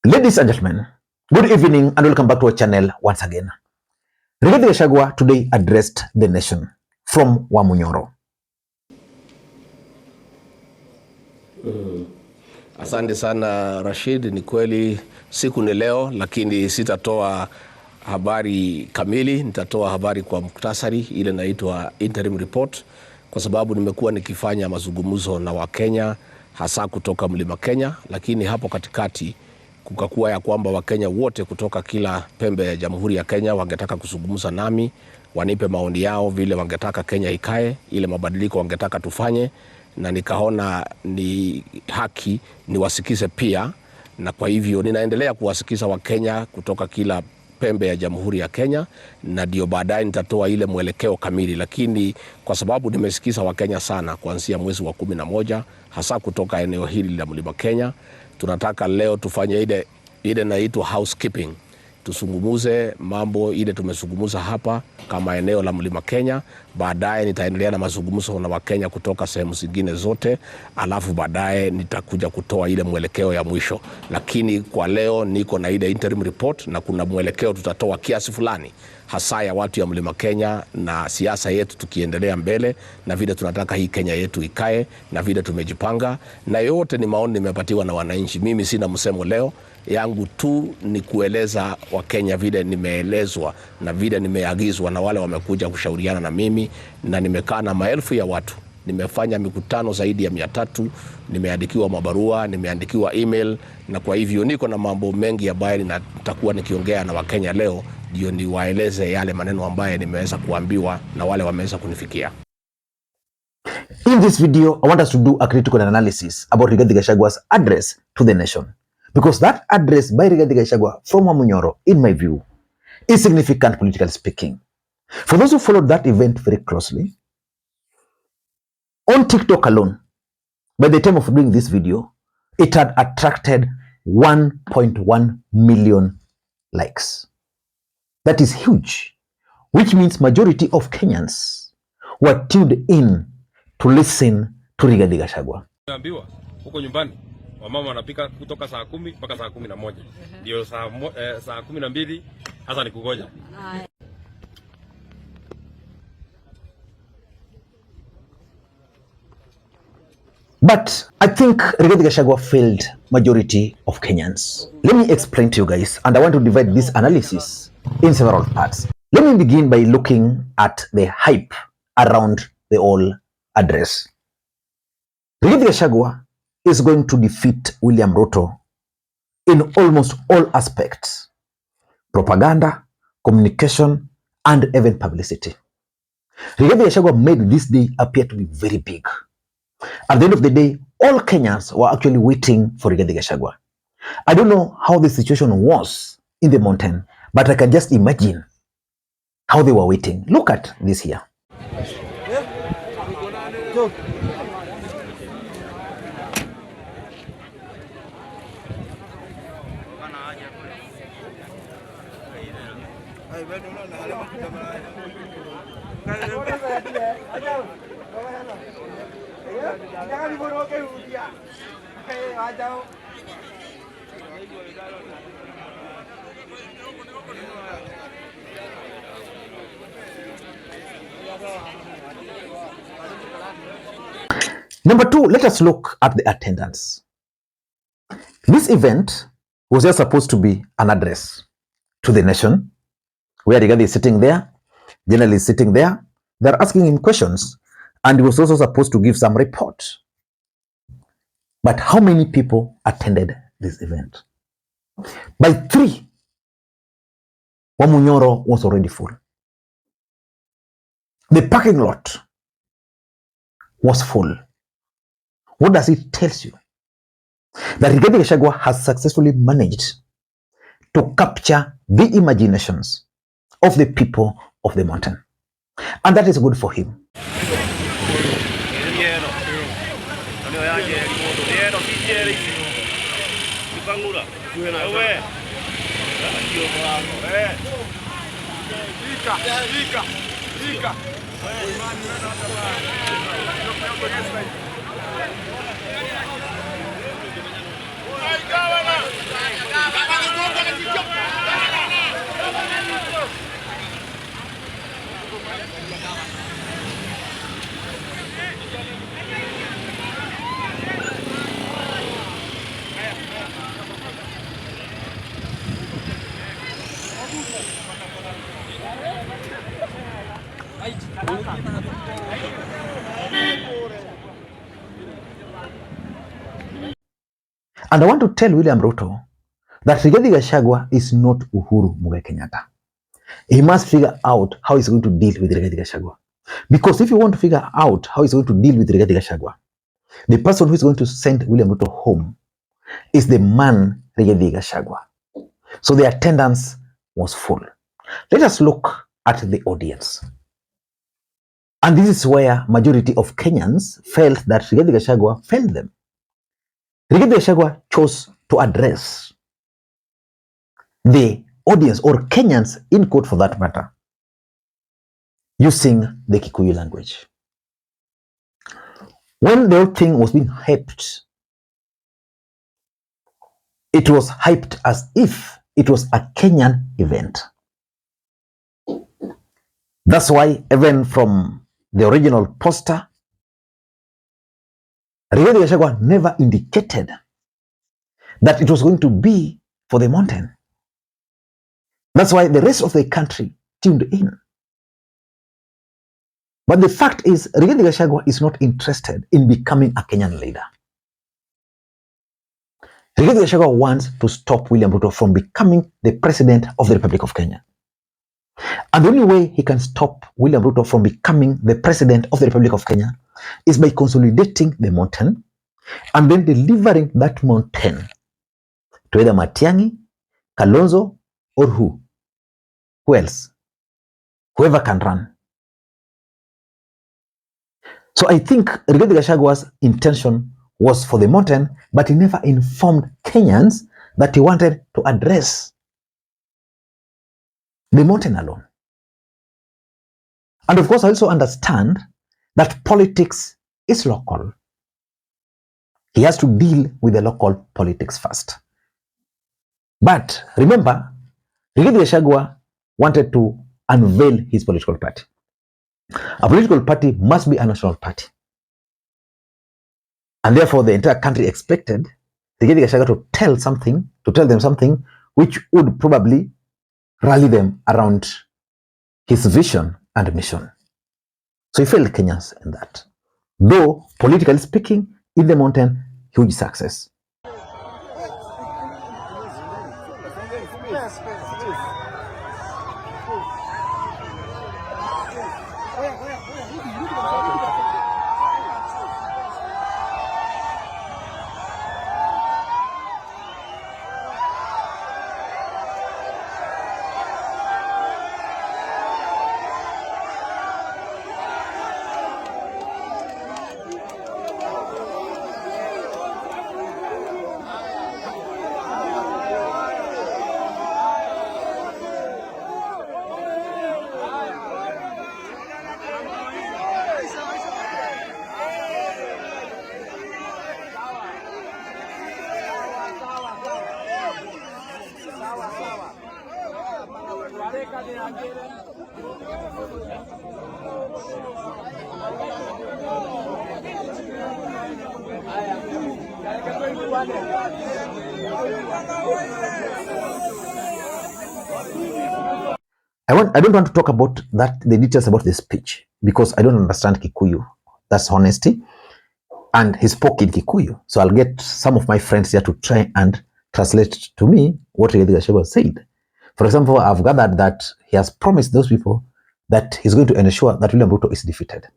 Ladies and gentlemen, good evening and welcome back to our channel once again. Rigathi Gachagua today addressed the nation from Wamunyoro. Asante sana Rashid, ni kweli siku ni leo, lakini sitatoa habari kamili, nitatoa habari kwa muktasari, ile inaitwa interim report, kwa sababu nimekuwa nikifanya mazungumzo na Wakenya hasa kutoka Mlima Kenya, lakini hapo katikati kukakuwa ya kwamba Wakenya wote kutoka kila pembe ya Jamhuri ya Kenya wangetaka kuzungumza nami, wanipe maoni yao vile wangetaka Kenya ikae, ile mabadiliko wangetaka tufanye, na nikaona ni haki niwasikize pia, na kwa hivyo ninaendelea kuwasikiza Wakenya kutoka kila pembe ya Jamhuri ya Kenya, na ndio baadaye nitatoa ile mwelekeo kamili. Lakini kwa sababu nimesikiza Wakenya sana kuanzia mwezi wa 11 hasa kutoka eneo hili la Mlima Kenya, tunataka leo tufanye ile inaitwa housekeeping. Tusungumuze mambo ile tumesungumuza hapa kama eneo la Mlima Kenya. Baadaye nitaendelea na mazungumzo na Wakenya kutoka sehemu zingine zote, alafu baadaye nitakuja kutoa ile mwelekeo ya mwisho. Lakini kwa leo niko na ile interim report, na kuna mwelekeo tutatoa kiasi fulani hasa ya watu ya Mlima Kenya na siasa yetu tukiendelea mbele, na vile tunataka hii Kenya yetu ikae, na vile tumejipanga, na yote ni maoni nimepatiwa na wananchi. Mimi sina msemo leo, yangu tu ni kueleza Wakenya vile nimeelezwa na vile nimeagizwa na wale wamekuja kushauriana na mimi, na nimekaa na maelfu ya watu. Nimefanya mikutano zaidi ya 300, nimeandikiwa mabarua, nimeandikiwa email, na kwa hivyo niko na mambo mengi ambayo nitakuwa nikiongea na Wakenya leo, ndio niwaeleze yale maneno ambayo nimeweza kuambiwa na wale wameweza kunifikia. In this video, I want us to do a critical analysis about Rigathi Gachagua's address to the nation. Because that address by Rigathi Gachagua from Wamunyoro, in my view, is significant politically speaking. For those who followed that event very closely, on TikTok alone, by the time of doing this video, it had attracted 1.1 million likes. That is huge, which means majority of Kenyans were tuned in to listen to Rigathi Gachagua. Huko nyumbani wamama wanapika kutoka saa 10 mpaka saa 11. Ndio saa 12 hasa ni kugoja. But I think Rigathi Gachagua failed majority of Kenyans. Let me explain to you guys, and I want to divide this analysis in several parts. Let me begin by looking at the hype around the whole address. Rigathi Gachagua is going to defeat William Ruto in almost all aspects: propaganda, communication, and even publicity. Rigathi Gachagua made this day appear to be very big. At the end of the day, all Kenyans were actually waiting for Rigathi Gachagua. I don't know how the situation was in the mountain, but I can just imagine how they were waiting. Look at this here. Number 2, let us look at the attendance. This event was just supposed to be an address to the nation, where Rigathi is sitting there, General is sitting there, they're asking him questions, and he was also supposed to give some report. But how many people attended this event? By 3, Wamunyoro was already full. The parking lot was full. What does it tell you? That Rigathi Gachagua has successfully managed to capture the imaginations of the people of the mountain. And that is good for him. And I want to tell William Ruto that Rigathi Gachagua is not Uhuru Kenyatta. He must figure out how he's going to deal with Rigathi Gachagua. Because if you want to figure out how he's going to deal with Rigathi Gachagua, the person who is going to send William Ruto home is the man Rigathi Gachagua. So the attendance was full. Let us look at the audience. And this is where majority of Kenyans felt that Rigathi Gachagua failed them. Rigathi Gachagua chose to address the audience, or Kenyans in quote for that matter, using the Kikuyu language. When the whole thing was being hyped, it was hyped as if it was a Kenyan event. That's why even from the original poster, Rigathi Gachagua never indicated that it was going to be for the mountain. That's why the rest of the country tuned in. But the fact is, Rigathi Gachagua is not interested in becoming a Kenyan leader. Rigathi Gachagua wants to stop William Ruto from becoming the president of the Republic of Kenya. And the only way he can stop William Ruto from becoming the president of the Republic of Kenya is by consolidating the mountain and then delivering that mountain to either Matiang'i, Kalonzo, or who? Who else? Whoever can run. So I think Rigathi Gachagua's intention was for the mountain, but he never informed Kenyans that he wanted to address the mountain alone. And of course, I also understand that politics is local. He has to deal with the local politics first. But remember, Rigathi Gachagua wanted to unveil his political party. A political party must be a national party. And therefore, the entire country expected Rigathi Gachagua to tell them something which would probably rally them around his vision and mission. So he failed Kenyans in that. Though, politically speaking, in the mountain, huge success. I don't want to talk about the details about the speech, because I don't understand Kikuyu. That's honesty. And he spoke in Kikuyu. So I'll get some of my friends here to try and translate to me what Rigathi Gachagua said. For example, I've gathered that he has promised those people that he's going to ensure that William Ruto is defeated.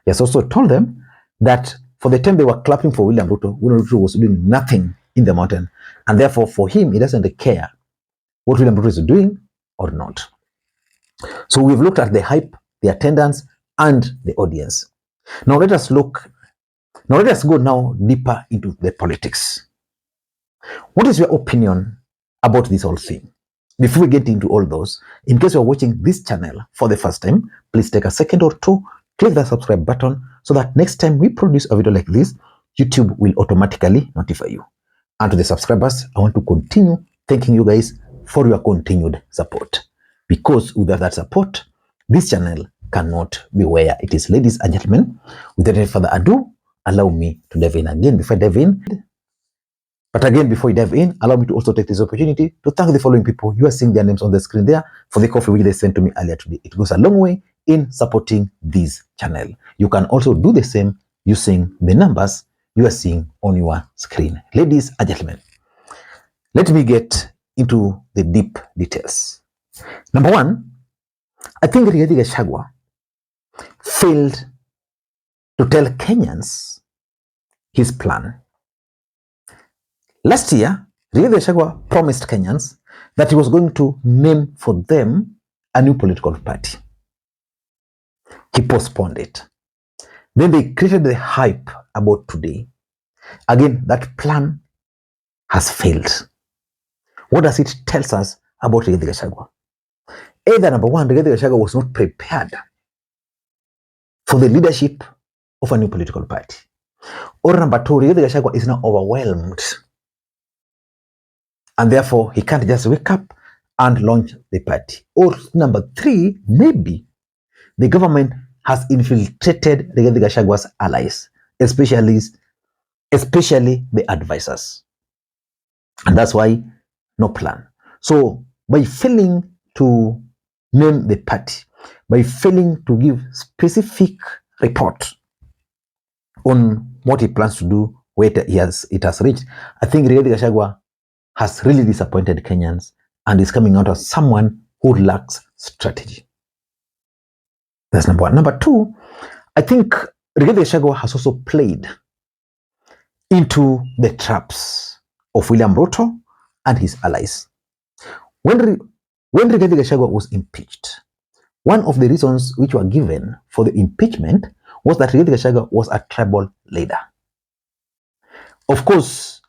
He has also told them that for the time they were clapping for William Ruto was doing nothing in the mountain. And therefore, for him, he doesn't care what William Ruto is doing or not. So we've looked at the hype, the attendance, and the audience. Now let us go now deeper into the politics. What is your opinion about this whole thing? Before we get into all those, in case you're watching this channel for the first time, please take a second or two, click the subscribe button so that next time we produce a video like this, YouTube will automatically notify you. And to the subscribers, I want to continue thanking you guys for your continued support. Because without that support, this channel cannot be where it is. Ladies and gentlemen, without any further ado, allow me to dive in again before I dive in. But again, before we dive in, allow me to also take this opportunity to thank the following people. You are seeing their names on the screen there for the coffee which they sent to me earlier today. It goes a long way in supporting this channel. You can also do the same using the numbers you are seeing on your screen. Ladies and gentlemen, let me get into the deep details. Number one, I think Rigathi Gachagua failed to tell Kenyans his plan. Last year, Rigathi Gachagua promised Kenyans that he was going to name for them a new political party. He postponed it. Then they created the hype about today. Again, that plan has failed. What does it tell us about Rigathi Gachagua? Either number one, Rigathi Gachagua was not prepared for the leadership of a new political party. Or number two, Rigathi Gachagua is now overwhelmed. And therefore, he can't just wake up and launch the party. Or number three, maybe the government has infiltrated Rigathi Gachagua's allies, especially the advisors. And that's why no plan. So by failing to name the party, by failing to give specific report on what he plans to do, where it has reached, I think Rigathi Gachagua has really disappointed Kenyans and is coming out as someone who lacks strategy. That's number one. Number two, I think Rigathi Gachagua has also played into the traps of William Ruto and his allies. When Rigathi Gachagua was impeached, one of the reasons which were given for the impeachment was that Rigathi Gachagua was a tribal leader. Of course,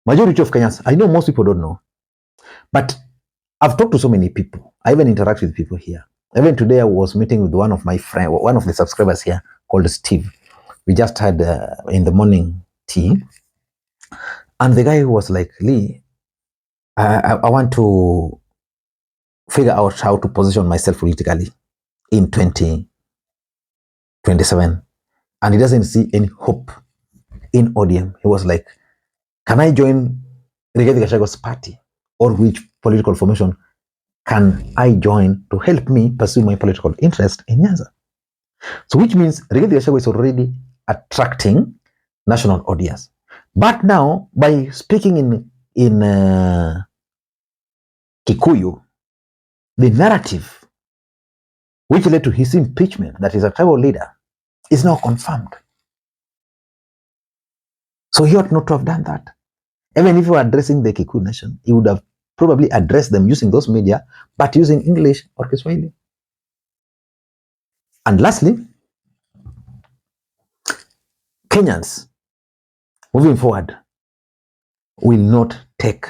majority of Kenyans, I know most people don't know, but I've talked to so many people. I even interact with people here. Even today, I was meeting with one of my friends, one of the subscribers here called Steve. We just had in the morning tea. And the guy was like, Lee, I want to figure out how to position myself politically in 2027. And he doesn't see any hope in ODM. He was like, can I join Rigathi Gachagua's party? Or which political formation can I join to help me pursue my political interest in Nyanza? So which means Rigathi Gachagua is already attracting national audience. But now, by speaking in Kikuyu, the narrative which led to his impeachment, that is a tribal leader, is now confirmed. So he ought not to have done that. Even if he were addressing the Kikuyu nation, he would have probably addressed them using those media, but using English or Kiswahili. And lastly, Kenyans, moving forward, will not take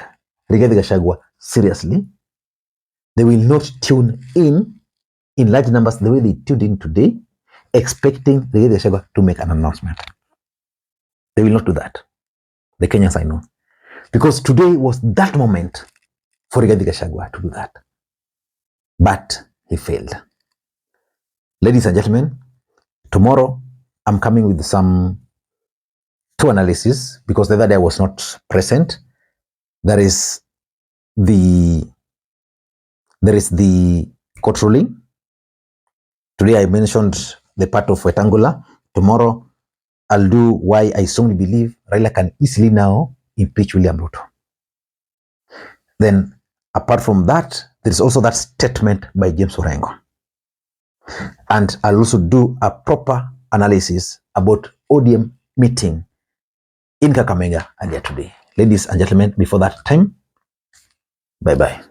Rigathi Gachagua seriously. They will not tune in large numbers the way they tuned in today, expecting Rigathi Gachagua to make an announcement. They will not do that. The Kenyans, I know. Because today was that moment for Rigathi Gachagua to do that. But he failed. Ladies and gentlemen, tomorrow I'm coming with two analyses, because the other day I was not present. There is the court ruling. Today I mentioned the part of Wetangula. Tomorrow I'll do why I strongly believe Raila can easily now impeach William Ruto. Then apart from that, there is also that statement by James Orengo. And I'll also do a proper analysis about ODM meeting in Kakamega earlier today. Ladies and gentlemen, before that time, bye-bye.